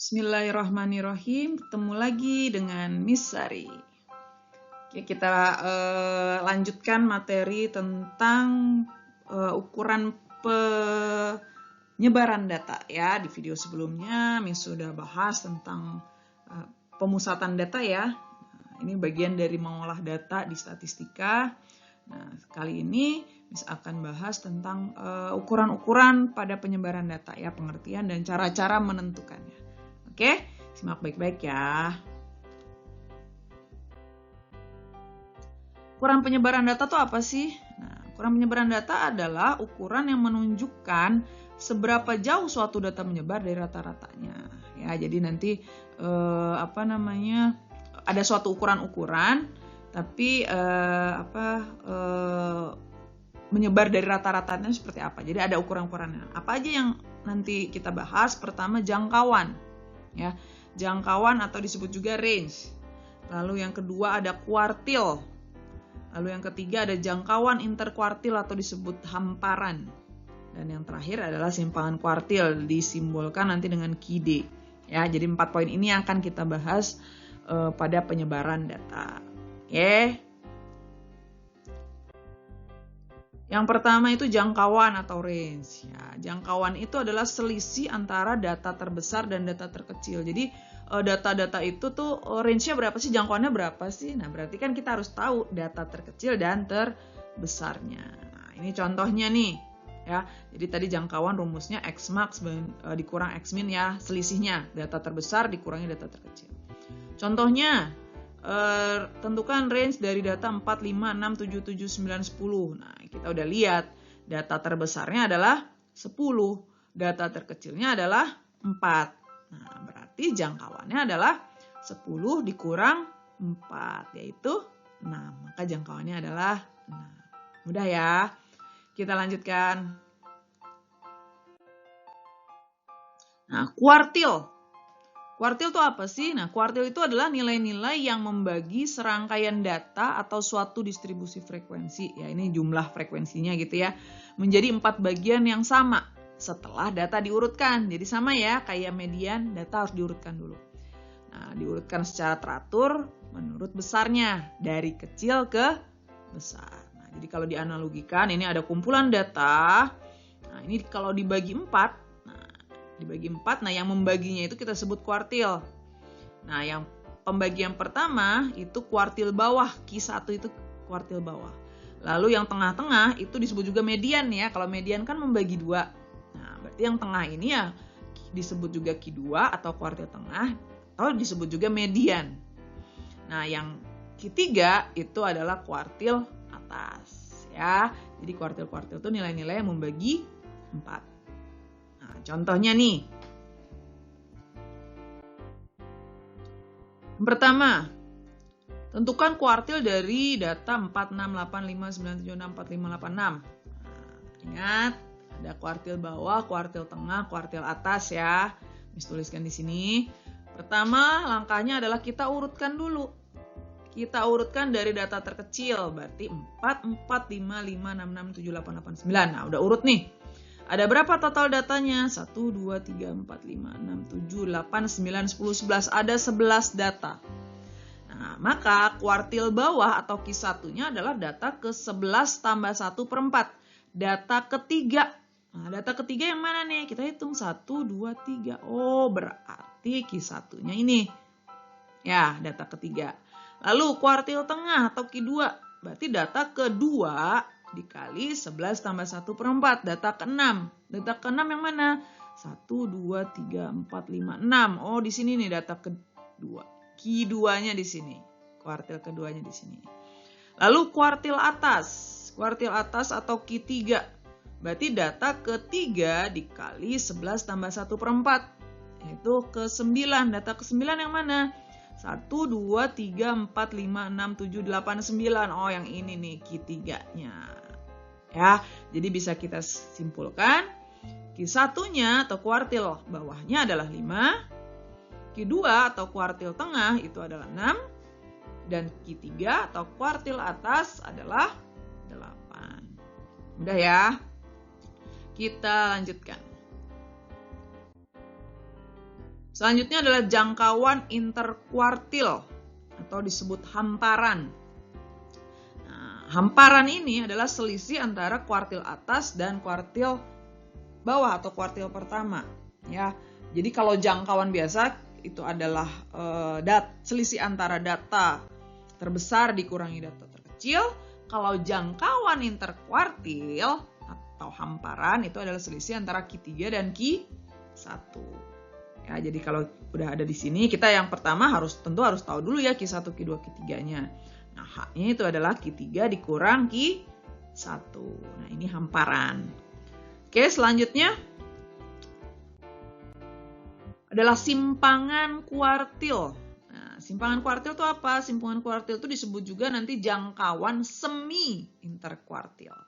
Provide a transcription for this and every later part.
Bismillahirrahmanirrahim. Ketemu lagi dengan Miss Sari. Oke, kita lanjutkan materi tentang ukuran penyebaran data ya. Di video sebelumnya Miss sudah bahas tentang pemusatan data ya. Nah, ini bagian dari mengolah data di statistika. Nah, kali ini Miss akan bahas tentang ukuran-ukuran pada penyebaran data ya, pengertian dan cara-cara menentukannya. Oke, simak baik-baik ya. Ukuran penyebaran data itu apa sih? Nah, ukuran penyebaran data adalah ukuran yang menunjukkan seberapa jauh suatu data menyebar dari rata-ratanya. Ya, jadi nanti ada suatu ukuran-ukuran, tapi menyebar dari rata-ratanya seperti apa. Jadi ada ukuran-ukurannya. Apa aja yang nanti kita bahas? Pertama, jangkauan. Ya, jangkauan atau disebut juga range. Lalu yang kedua ada kuartil. Lalu yang ketiga ada jangkauan interkuartil atau disebut hamparan. Dan yang terakhir adalah simpangan kuartil, disimbolkan nanti dengan KD. Ya, jadi 4 poin ini akan kita bahas pada penyebaran data. Oke. Yang pertama itu jangkauan atau range. Ya, jangkauan itu adalah selisih antara data terbesar dan data terkecil. Jadi data-data itu tuh range-nya berapa sih, jangkauannya berapa sih? Nah, berarti kan kita harus tahu data terkecil dan terbesarnya. Nah, ini contohnya nih. Ya, jadi tadi jangkauan rumusnya X max dikurang X min ya, selisihnya data terbesar dikurangi data terkecil. Contohnya tentukan range dari data 4, 5, 6, 7, 7, 9, 10. Nah, kita udah lihat data terbesarnya adalah 10, data terkecilnya adalah 4. Nah, berarti jangkauannya adalah 10 dikurang 4, yaitu 6. Maka jangkauannya adalah 6. Mudah ya. Kita lanjutkan. Nah, kuartil. Kuartil itu apa sih? Nah, kuartil itu adalah nilai-nilai yang membagi serangkaian data atau suatu distribusi frekuensi. Ya, ini jumlah frekuensinya gitu ya. Menjadi 4 bagian yang sama setelah data diurutkan. Jadi sama ya, kayak median, data harus diurutkan dulu. Nah, diurutkan secara teratur menurut besarnya, dari kecil ke besar. Nah, jadi kalau dianalogikan, ini ada kumpulan data. Nah, ini kalau dibagi 4, nah yang membaginya itu kita sebut kuartil. Nah, yang pembagian pertama itu kuartil bawah, Q1 itu kuartil bawah. Lalu yang tengah-tengah itu disebut juga median ya. Kalau median kan membagi 2. Nah, berarti yang tengah ini ya disebut juga Q2 atau kuartil tengah, atau disebut juga median. Nah, yang Q3 itu adalah kuartil atas ya. Jadi kuartil-kuartil itu nilai-nilai yang membagi 4. Contohnya nih. Yang pertama, tentukan kuartil dari data 4, 6, 8, 5, 9, 7, 6, 4, 5, 8, 6. Nah, ingat, ada kuartil bawah, kuartil tengah, kuartil atas ya. Miss tuliskan di sini. Pertama, langkahnya adalah kita urutkan dulu. Kita urutkan dari data terkecil, berarti 4, 4, 5, 5, 6, 6, 7, 8, 8, 9. Nah, udah urut nih. Ada berapa total datanya? 1, 2, 3, 4, 5, 6, 7, 8, 9, 10, 11. Ada 11 data. Nah, maka kuartil bawah atau Q1-nya adalah data ke-11 tambah 1/4. Data ketiga. Nah, data ketiga yang mana nih? Kita hitung 1, 2, 3. Oh, berarti Q1-nya ini. Ya, data ketiga. Lalu kuartil tengah atau Q2. Berarti data kedua dikali 11 tambah 1/4, data ke-6. Data ke-6 yang mana? 1, 2, 3, 4, 5, 6. Oh, di sini nih data kedua. Q2-nya di sini. Kuartil keduanya di sini. Lalu kuartil atas. Kuartil atas atau Q3. Berarti data ketiga dikali 11 tambah 1/4. Yaitu ke-9. Data ke-9 yang mana? 1, 2, 3, 4, 5, 6, 7, 8, 9. Oh, yang ini nih Q3-nya. Ya, jadi bisa kita simpulkan Q1-nya atau kuartil bawahnya adalah 5, Q2 atau kuartil tengah itu adalah 6, dan Q3 atau kuartil atas adalah 8. Mudah ya? Kita lanjutkan. Selanjutnya adalah jangkauan interkuartil atau disebut hamparan. Nah, hamparan ini adalah selisih antara kuartil atas dan kuartil bawah atau kuartil pertama. Ya, jadi kalau jangkauan biasa itu adalah selisih antara data terbesar dikurangi data terkecil. Kalau jangkauan interkuartil atau hamparan itu adalah selisih antara Q3 dan Q1. Ya, jadi kalau udah ada di sini, kita yang pertama tentu harus tahu dulu ya Q1, Q2, Q3-nya. Nah, H-nya itu adalah Q3 dikurang Q1. Nah, ini hamparan. Oke, selanjutnya adalah simpangan kuartil. Nah, simpangan kuartil itu apa? Simpangan kuartil itu disebut juga nanti jangkauan semi interkuartil.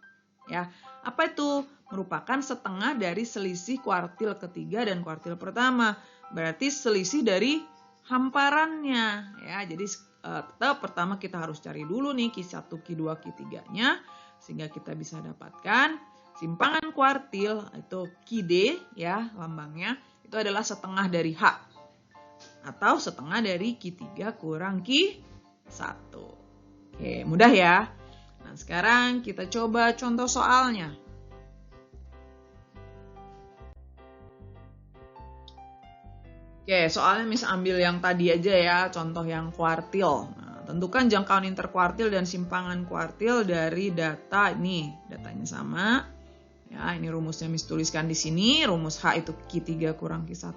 Ya, apa itu? Merupakan setengah dari selisih kuartil ketiga dan kuartil pertama. Berarti selisih dari hamparannya. Ya, jadi tetap pertama kita harus cari dulu nih Q1, Q2, Q3-nya sehingga kita bisa dapatkan simpangan kuartil itu QD ya lambangnya itu adalah setengah dari H atau setengah dari Q3 kurang Q1. Oke, mudah ya. Nah, sekarang kita coba contoh soalnya. Oke, soalnya ambil yang tadi aja ya, contoh yang kuartil. Nah, tentukan jangkauan interkuartil dan simpangan kuartil dari data ini. Datanya sama. Ya, ini rumusnya tuliskan di sini. Rumus H itu Q3 kurang Q1.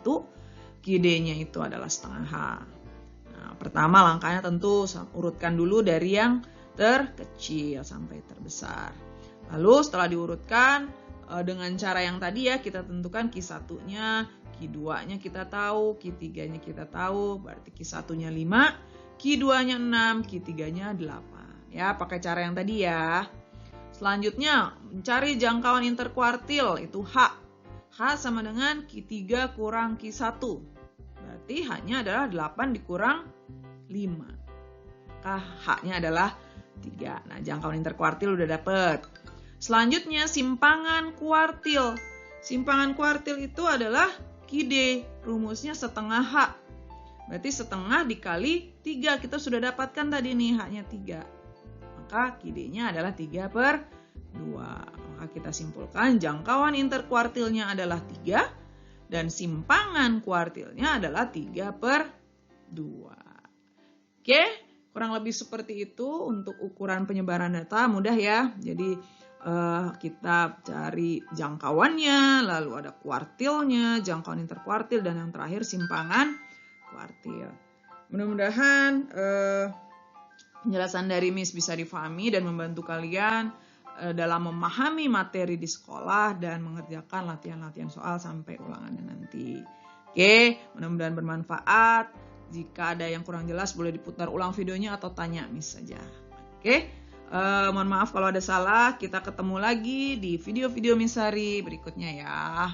QD-nya itu adalah setengah H. Nah, pertama langkahnya tentu urutkan dulu dari yang terkecil sampai terbesar. Lalu setelah diurutkan dengan cara yang tadi ya, kita tentukan Q1-nya, Q2-nya kita tahu, Q3-nya kita tahu, berarti Q1-nya 5, Q2-nya 6, Q3-nya 8. Ya, pakai cara yang tadi ya. Selanjutnya, mencari jangkauan interkuartil, itu H. H sama dengan Q3 kurang Q1. Berarti H-nya adalah 8 dikurang 5. Maka H-nya adalah 3. Nah, jangkauan interkuartil udah dapet. Selanjutnya, simpangan kuartil. Simpangan kuartil itu adalah QD, rumusnya setengah H. Berarti setengah dikali 3, kita sudah dapatkan tadi nih H-nya 3. Maka QD-nya adalah 3/2. Maka kita simpulkan jangkauan interkuartilnya adalah 3 dan simpangan kuartilnya adalah 3/2. Oke, kurang lebih seperti itu untuk ukuran penyebaran data, mudah ya. Jadi kita cari jangkauannya, lalu ada kuartilnya, jangkauan interkuartil, dan yang terakhir simpangan kuartil. Mudah-mudahan penjelasan dari Miss bisa difahami dan membantu kalian dalam memahami materi di sekolah dan mengerjakan latihan-latihan soal sampai ulangannya nanti. Oke, mudah-mudahan bermanfaat. Jika ada yang kurang jelas boleh diputar ulang videonya atau tanya Miss saja. Oke. Mohon maaf kalau ada salah, kita ketemu lagi di video-video Miss Sari berikutnya ya.